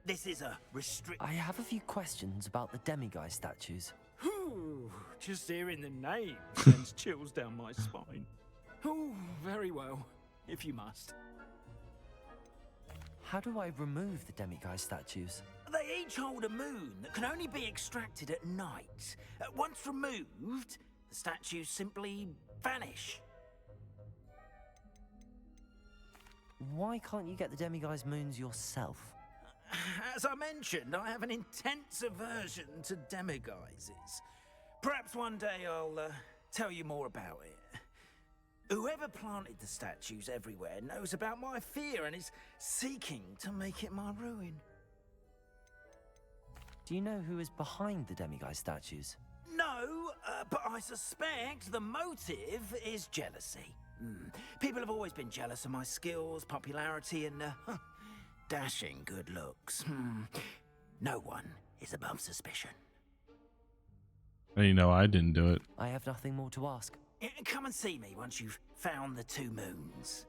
This is a restrict. I have a few questions about the demiguise statues. Whew, just hearing the name sends chills down my spine. Oh, very well, if you must. How do I remove the demiguise statues? They each hold a moon that can only be extracted at night. Once removed, the statues simply vanish. Why can't you get the demiguise moons yourself? As I mentioned, I have an intense aversion to demiguises. Perhaps one day I'll tell you more about it. Whoever planted the statues everywhere knows about my fear and is seeking to make it my ruin. Do you know who is behind the demiguise statues? No, but I suspect the motive is jealousy. People have always been jealous of my skills, popularity, and dashing good looks. No one is above suspicion. And you know I didn't do it. I have nothing more to ask. Come and see me once you've found the 2 moons.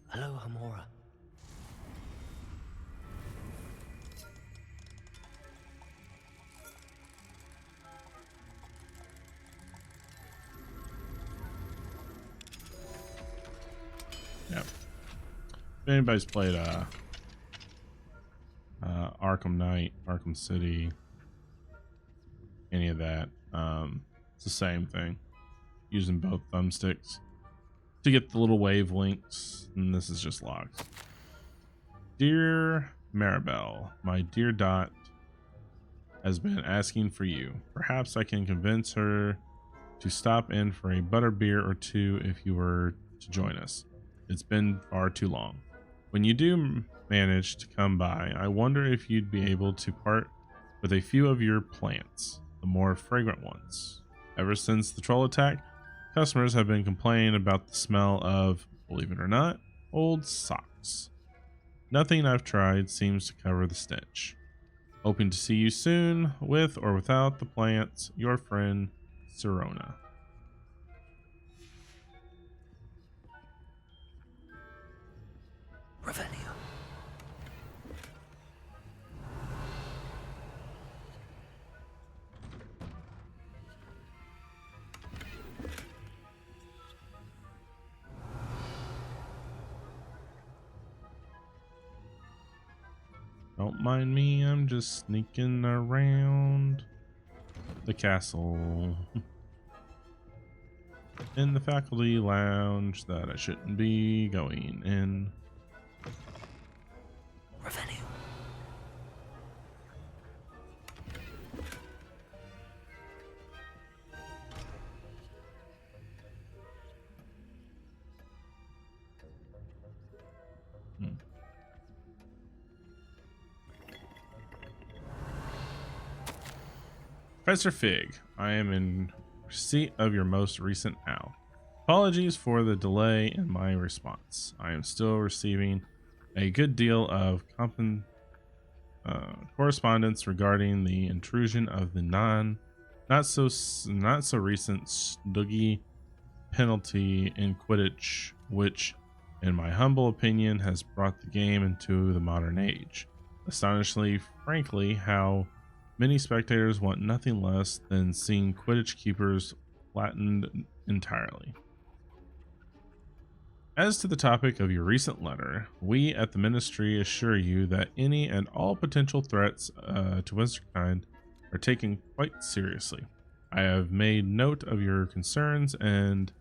Hello, Hamora. Yep. If anybody's played Arkham Knight, Arkham City, any of that, it's the same thing. Using both thumbsticks to get the little wavelengths, and this is just logs. Dear Maribel, my dear Dot has been asking for you. Perhaps I can convince her to stop in for a butterbeer or 2 if you were to join us. It's been far too long. When you do manage to come by, I wonder if you'd be able to part with a few of your plants, the more fragrant ones. Ever since the troll attack, customers have been complaining about the smell of, believe it or not, old socks. Nothing I've tried seems to cover the stench. Hoping to see you soon, with or without the plants, your friend, Sirona. Revelio. Don't mind me, I'm just sneaking around the castle. In the faculty lounge that I shouldn't be going in. Revelio. Professor Fig, I am in receipt of your most recent owl. Apologies for the delay in my response. I am still receiving a good deal of correspondence regarding the intrusion of the not so recent Stuggy penalty in Quidditch, which, in my humble opinion, has brought the game into the modern age. Astonishingly, frankly, how many spectators want nothing less than seeing Quidditch keepers flattened entirely. As to the topic of your recent letter, we at the Ministry assure you that any and all potential threats to Wizardkind are taken quite seriously. I have made note of your concerns, and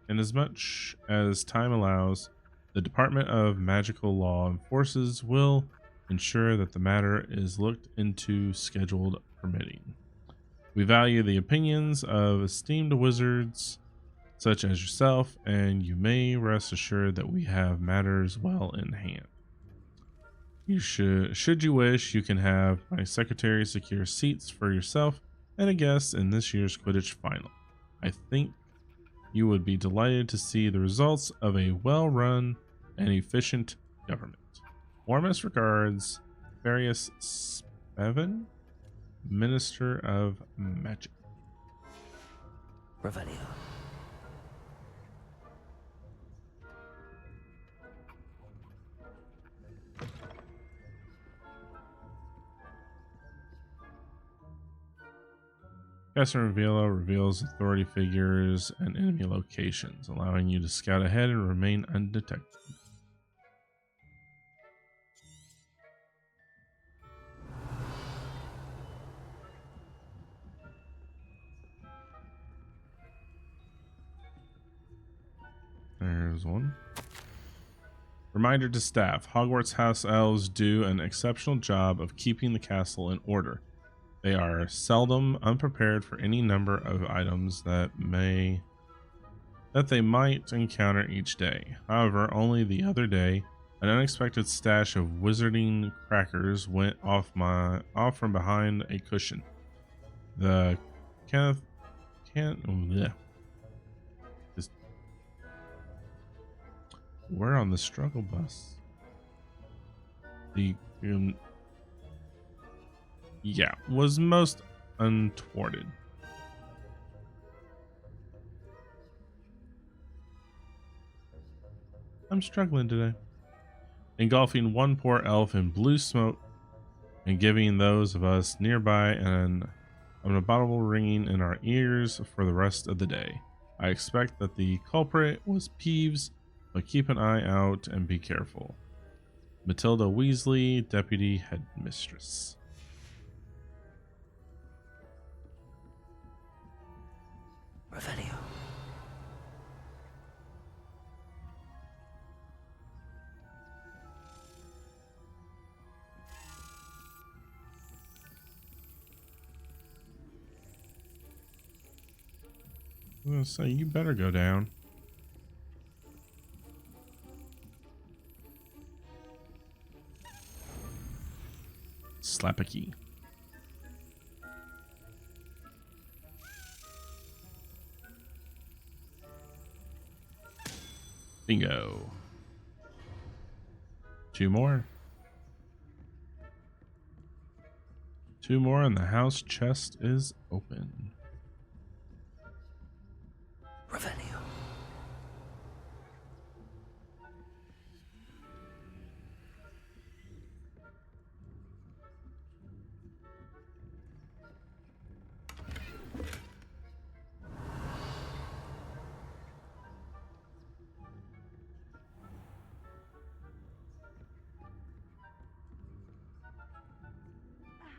as much as time allows, the Department of Magical Law and Forces will ensure that the matter is looked into, scheduled permitting. We value the opinions of esteemed wizards such as yourself, and you may rest assured that we have matters well in hand. You should you wish, you can have my secretary secure seats for yourself and a guest in this year's Quidditch final. I think you would be delighted to see the results of a well-run and efficient government. Warmest regards, Various Spevin, Minister of Magic. Revelio. Caster Revealo reveals authority figures and enemy locations, allowing you to scout ahead and remain undetected. There's one. Reminder to staff, Hogwarts house elves do an exceptional job of keeping the castle in order. They are seldom unprepared for any number of items that they might encounter each day. However, only the other day, an unexpected stash of wizarding crackers went off from behind a cushion. The we're on the struggle bus. The was most untowarded. I'm struggling today. Engulfing one poor elf in blue smoke and giving those of us nearby an unavoidable ringing in our ears for the rest of the day. I expect that the culprit was Peeves, but keep an eye out and be careful. Matilda Weasley, Deputy Headmistress. Revelio. I'm gonna say you better go down. Slap a key. Bingo. 2 more. 2 more and the house chest is open. Revelio.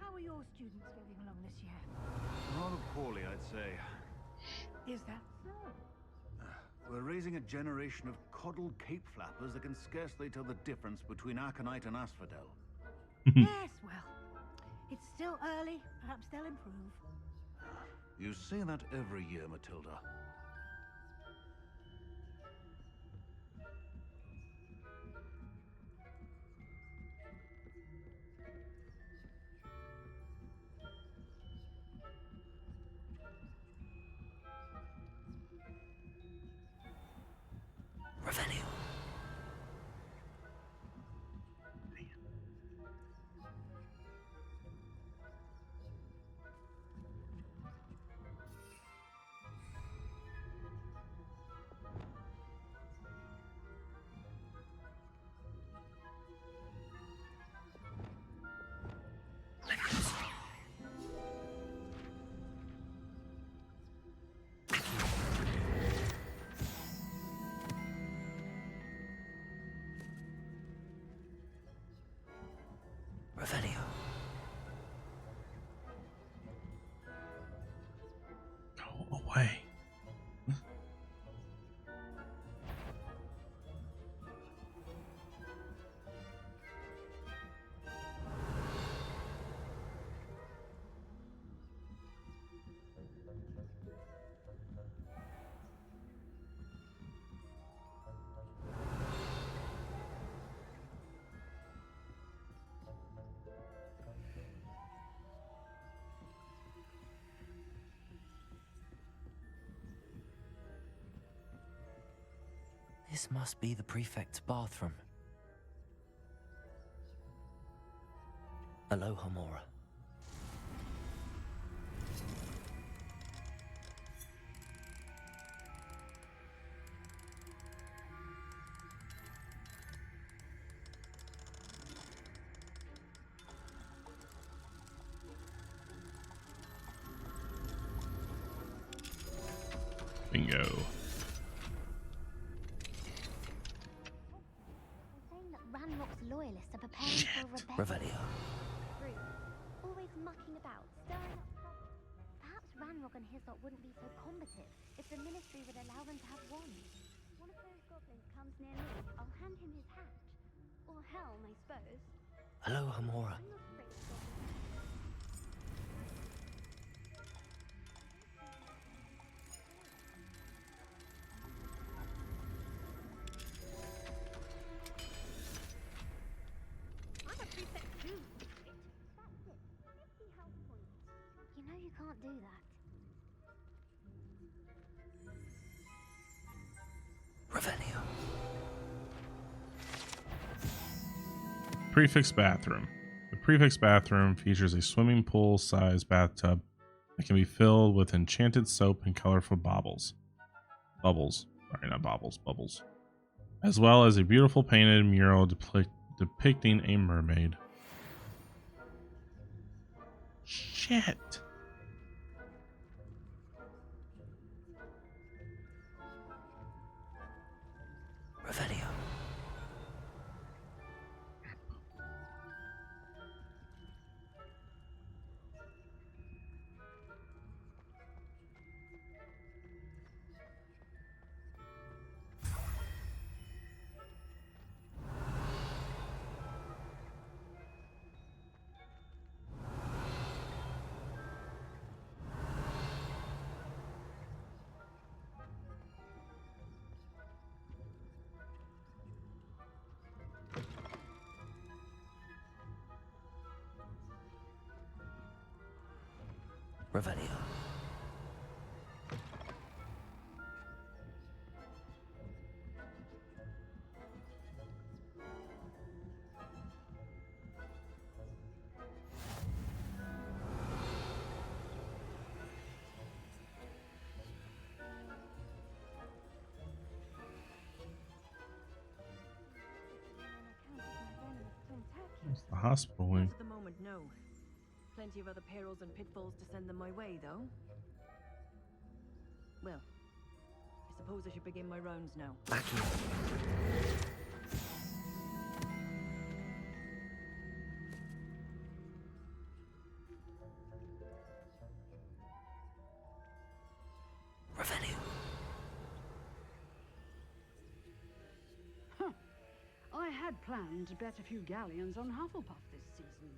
How are your students getting along this year? Rather poorly, I'd say. Is that so? We're raising a generation of coddled cape flappers that can scarcely tell the difference between aconite and asphodel. Yes, well, it's still early. Perhaps they'll improve. You say that every year, Matilda. Revelio. Revelio. Go away. This must be the prefect's bathroom. Aloha Mora. Bingo. They're saying that Ranrock's loyalists are preparing for a rebellion. Revelio. True. Always mucking about, stirring up trouble. Perhaps Ranrock and his lot wouldn't be so combative if the Ministry would allow them to have wands. One of those goblins comes near me, I'll hand him his hat. Or helm, I suppose. Aloha Mora. I'm not afraid of goblins. I'm a prefect too. That's it. 50 health points. You know you can't do that. Revelio. Prefix bathroom. The prefix bathroom features a swimming pool-sized bathtub that can be filled with enchanted soap and colorful baubles. Bubbles. Sorry, not baubles, bubbles. As well as a beautiful painted mural depicting a mermaid. Shit. Revelio. Revelio. It's the hospital wing. Not at the moment, no. Plenty of other perils and pitfalls to send them my way, though. Well, I suppose I should begin my rounds now. Accio. Revelio. I had planned to bet a few galleons on Hufflepuff this season.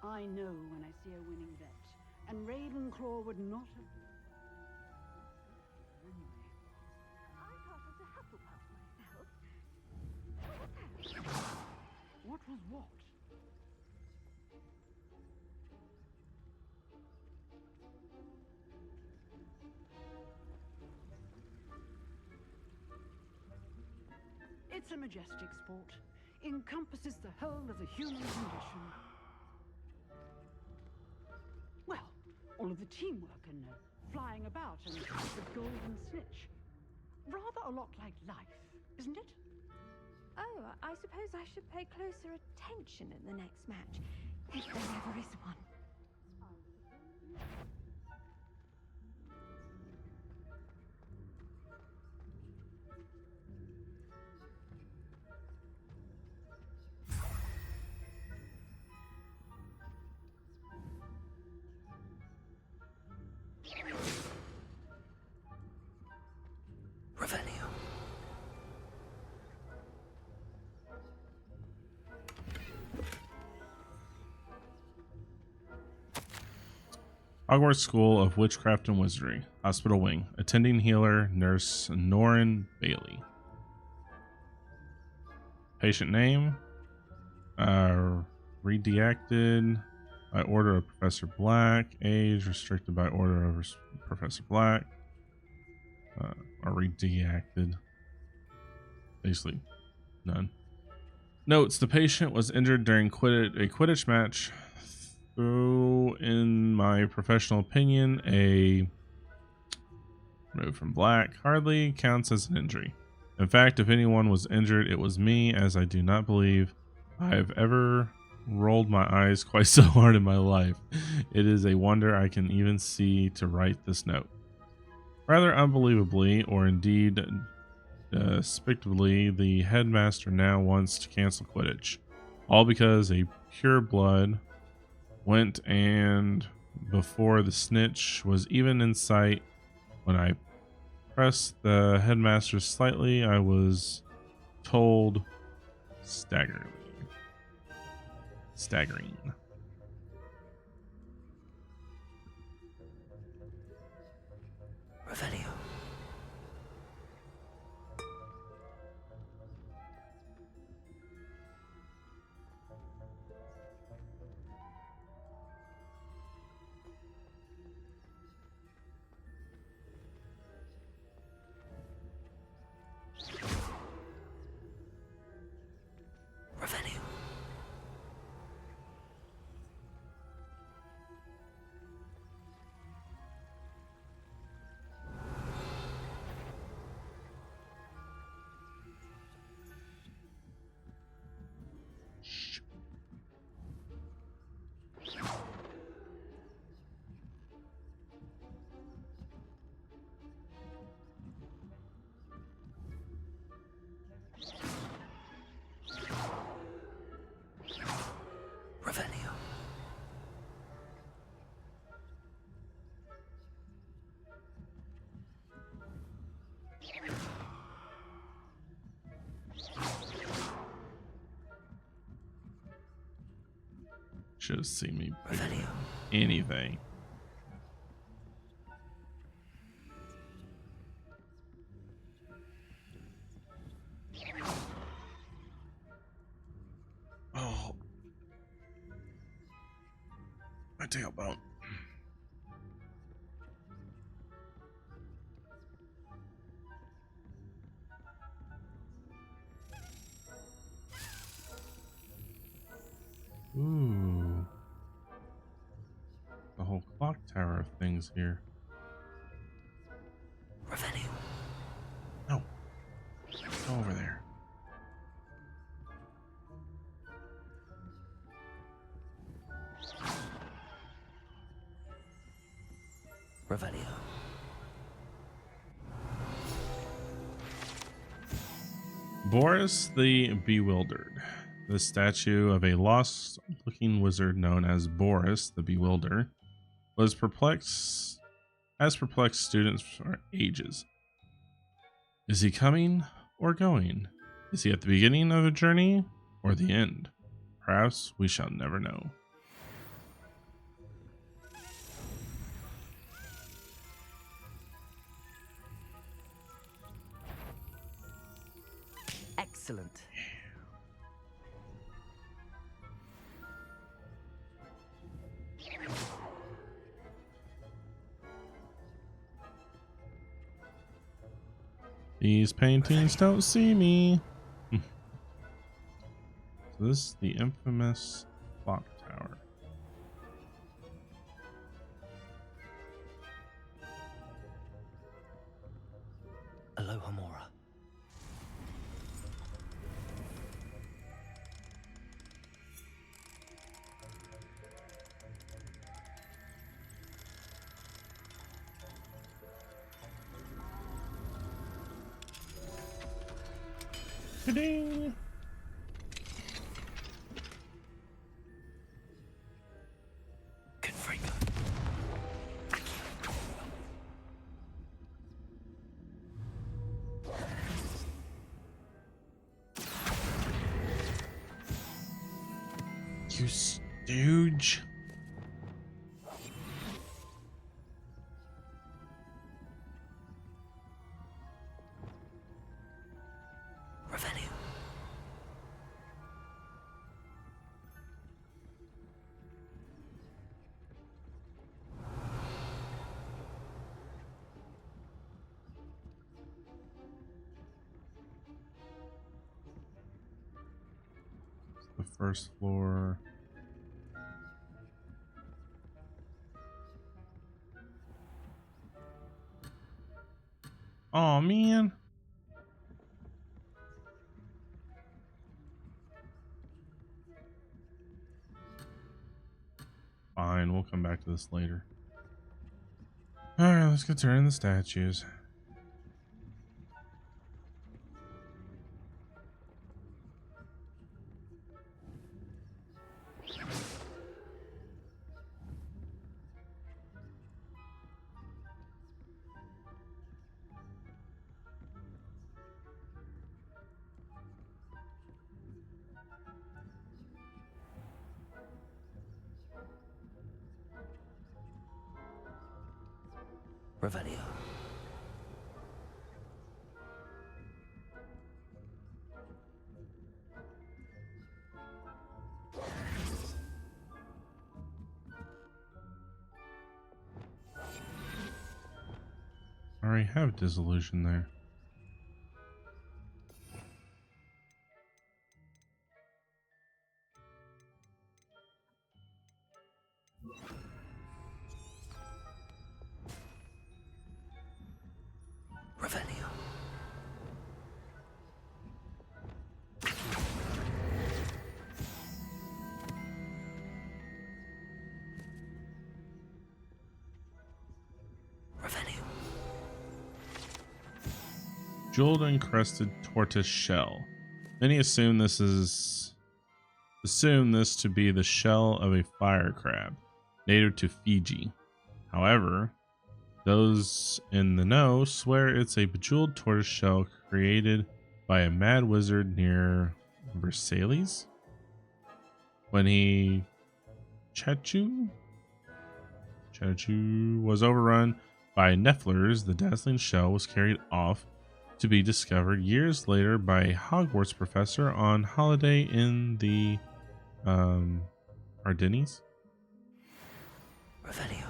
I know when I see a winning bet, and Ravenclaw would not have... Anyway. I thought it was a Hufflepuff myself. What was what? It's a majestic sport. Encompasses the whole of the human condition. Well, all of the teamwork and flying about and the golden snitch. Rather a lot like life, isn't it? Oh, I suppose I should pay closer attention in the next match, if there ever is one. Revelio. Hogwarts School of Witchcraft and Wizardry. Hospital Wing. Attending healer, Nurse Norin Bailey. Patient name. Redeacted by order of Professor Black. Age restricted by order of Professor Black. Or redeacted. Basically None. Notes: the patient was injured during a Quidditch match. Though, in my professional opinion, a move from black hardly counts as an injury. In fact, if anyone was injured, it was me, as I do not believe I have ever rolled my eyes quite so hard in my life. It is a wonder I can even see to write this note. Rather unbelievably, or indeed despicably, the headmaster now wants to cancel Quidditch. All because a pure blood went, and before the snitch was even in sight, when I pressed the headmaster slightly, I was told staggering. Revelio. Revelio. Revelio. Should have seen me pick Revelio. anything. Oh, my tailbone. Ooh. The whole clock tower of things here. Revelio. No. Go over there. Revelio. Boris the Bewildered. The statue of a lost-looking wizard known as Boris the Bewildered has perplexed students for ages. Is he coming or going? Is he at the beginning of a journey or the end? Perhaps we shall never know. Excellent. These paintings don't see me. So this is the infamous clock tower. Aloha Mora. Ding. Confringo. You stooge. Revelio. the first floor. Oh man. Fine, we'll come back to this later. Alright, let's go turn the statues. Revelio. I already have Disillusion there. Revelio. Revelio. Jeweled encrusted tortoise shell. Many assume this to be the shell of a fire crab, native to Fiji. However, those in the know swear it's a bejeweled tortoise shell created by a mad wizard near Versailles. When Chachu was overrun by Nefflers, the dazzling shell was carried off to be discovered years later by a Hogwarts professor on holiday in the Ardennes. Revelio.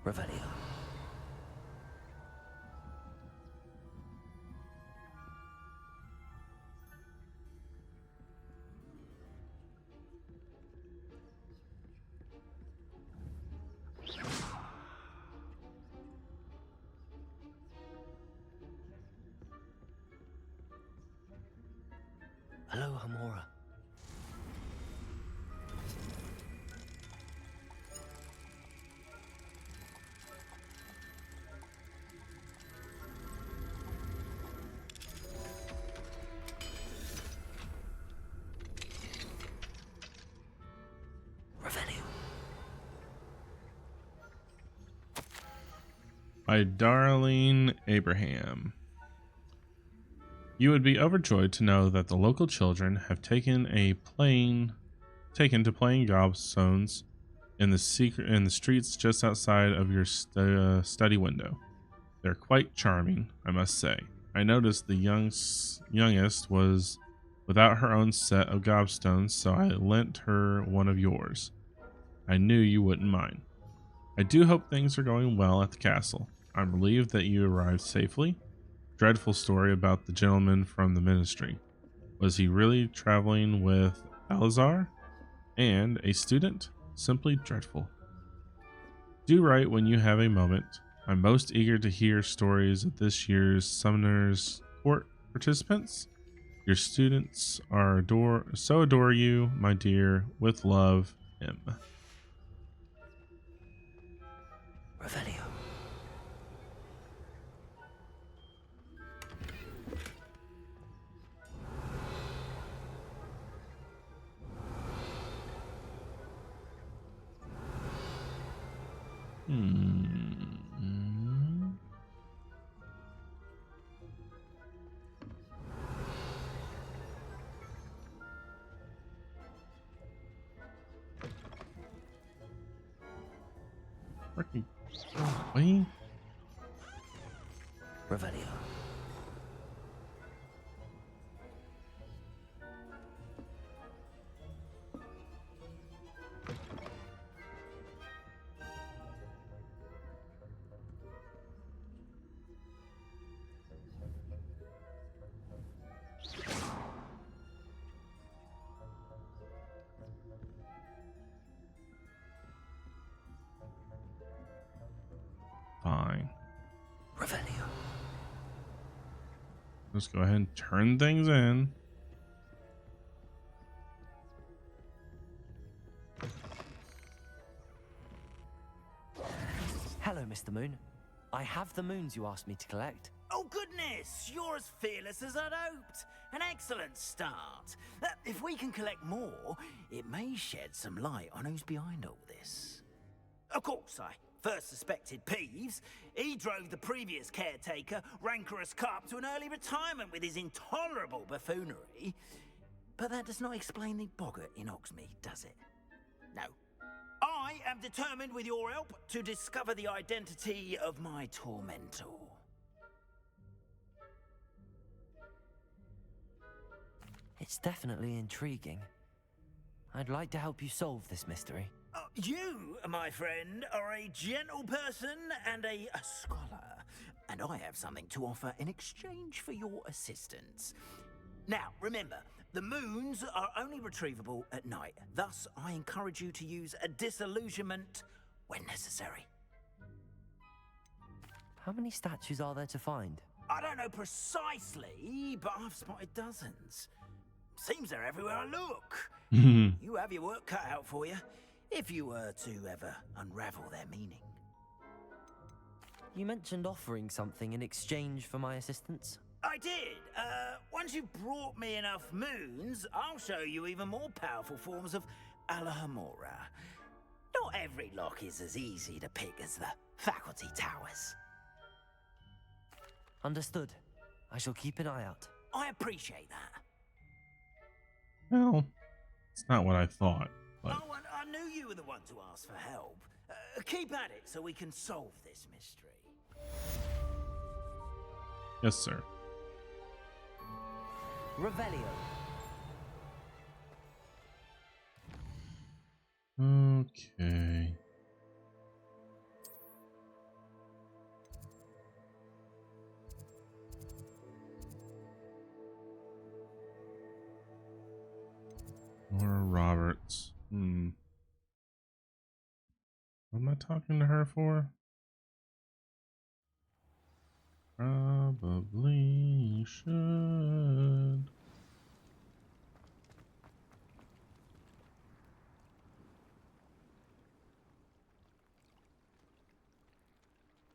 Revelio. Hello, Hamora. Revelio. My darling Abraham. You would be overjoyed to know that the local children have taken to playing gobstones in the streets just outside of your study window. They're quite charming, I must say. I noticed the youngest was without her own set of gobstones, so I lent her one of yours. I knew you wouldn't mind. I do hope things are going well at the castle. I'm relieved that you arrived safely. Dreadful story about the gentleman from the ministry. Was he really traveling with Alazar and a student? Simply dreadful. Do write when you have a moment. I'm most eager to hear stories of this year's Summoner's Court participants. Your students adore you, my dear. With love, M. Revelio. freaking away. Revelio. Fine. Revelio. Let's go ahead and turn things in. Hello, Mr. Moon. I have the moons you asked me to collect. Oh, goodness! You're as fearless as I'd hoped. An excellent start. If we can collect more, it may shed some light on who's behind all this. Of course, I first suspected Peeves. He drove the previous caretaker, Rancorous Carp, to an early retirement with his intolerable buffoonery. But that does not explain the boggart in Hogsmeade, does it? No. I am determined, with your help, to discover the identity of my tormentor. It's definitely intriguing. I'd like to help you solve this mystery. You, my friend, are a gentle person and a scholar, and I have something to offer in exchange for your assistance. Now, remember, the moons are only retrievable at night. Thus, I encourage you to use a disillusionment when necessary. How many statues are there to find? I don't know precisely, but I've spotted dozens. Seems they're everywhere I look. You have your work cut out for you, if you were to ever unravel their meaning. You mentioned offering something in exchange for my assistance. I did. Once you've brought me enough moons, I'll show you even more powerful forms of Alahamora. Not every lock is as easy to pick as the faculty towers. Understood. I shall keep an eye out. I appreciate that. Well, it's not what I thought, but Oh, and I knew you were the one to ask for help. Keep at it so we can solve this mystery. yes, sir. Revelio. Okay. Laura Roberts. What am I talking to her for? Probably should